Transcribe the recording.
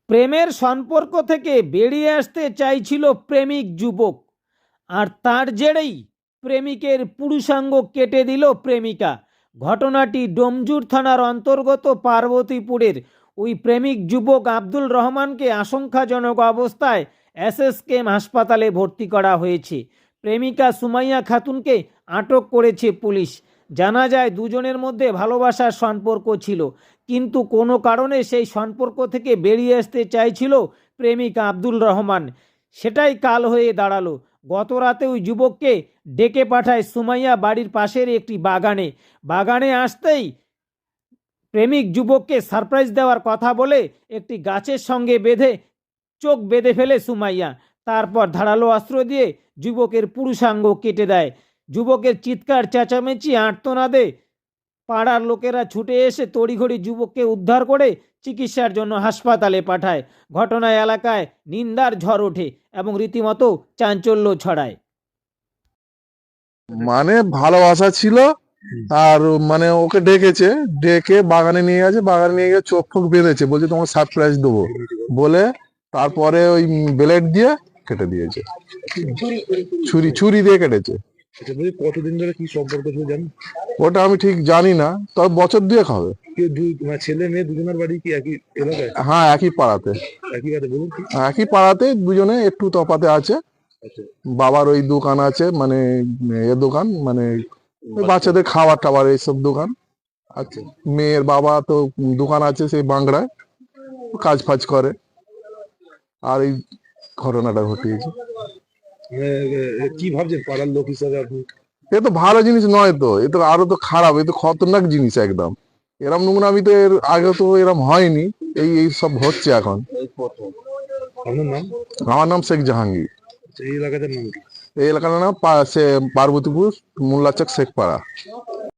প্রেমের সম্পর্ক থেকে বেরিয়ে আসতে চাইছিল প্রেমিক যুবক, আর তার জেরেই প্রেমিকের পুরুষাঙ্গ কেটে দিল প্রেমিকা। ঘটনাটি ডোমজুর থানার অন্তর্গত পার্বতীপুরের। ওই প্রেমিক যুবক আব্দুল রহমানকে আশঙ্কাজনক অবস্থায় এসএসকেএম হাসপাতালে ভর্তি করা হয়েছে। প্রেমিকা সুমাইয়া খাতুনকে আটক করেছে পুলিশ। জানা যায় দুজনের মধ্যে ভালোবাসার সম্পর্ক ছিল, কিন্তু কোনো কারণে সেই সম্পর্ক থেকে বেরিয়ে আসতে চাইছিল প্রেমিক আব্দুল রহমান। সেটাই কাল হয়ে দাঁড়ালো। গত রাতে ওই যুবককে ডেকে পাঠায় সুমাইয়া বাড়ির পাশের একটি বাগানে আসতেই প্রেমিক যুবককে সারপ্রাইজ দেওয়ার কথা বলে একটি গাছের সঙ্গে চোখ বেঁধে ফেলে সুমাইয়া। তারপর ধারালো অস্ত্র দিয়ে যুবকের পুরুষাঙ্গ কেটে দেয়। যুবকের চিৎকার চেঁচামেচি আর্তনাদে পাড়ার লোকেরা ছুটে এসে তড়িঘড়ি যুবককে উদ্ধার করে চিকিৎসার জন্য হাসপাতালে পাঠায়। ঘটনায় এলাকায় নিন্দার ঝড় ওঠে এবং রীতিমতো চাঞ্চল্য ছড়ায়। মানে ভালোবাসা ছিল, আর মানে ওকে ডেকে বাগানে নিয়ে গেছে, বাগানে নিয়ে গিয়ে চোখ ফোক বেঁধেছে, বলছে তোমাকে সারপ্রাইজ দেবো বলে, তারপরে ওই ব্লেড দিয়ে কেটে দিয়েছে। ছুরি দিয়ে কেটেছে। কতদিন ধরে কি সম্পর্ক ছিল জানেন? ওটা আমি ঠিক জানি না, তবে বছর দুয়েক হবে। ছেলে মেয়ে দুজনের বাড়ি কি একই এলাকায়? হ্যাঁ, একই পাড়াতে। বলুন কি? একই পাড়াতে, দুজনে একটু তফাতে আছে। বাবার ওই দোকান আছে, মানে দোকান, মানে ওই বাচ্চাদের খাবার টাবার এইসব দোকান। আচ্ছা, মেয়ের বাবা তো দোকান আছে সেই বাংলায়, কাজ ফাজ করে। আর এই ঘটনাটা ঘটিয়েছে। কি ভাবছেন পাড়ার লোক হিসাবে আপনি? এ তো ভালো জিনিস নয়, তো এ তো আরো তো খারাপ, এ তো খতরনাক জিনিস একদম। এরম নোংরামি তো এর আগে তো এরম হয়নি, এই সব হচ্ছে এখন। আপনার নাম? আমার নাম শেখ জাহাঙ্গীর। এই এলাকাটার নাম কি? এই এলাকার নাম পার্বতীপুর মোল্লাচক শেখপাড়া।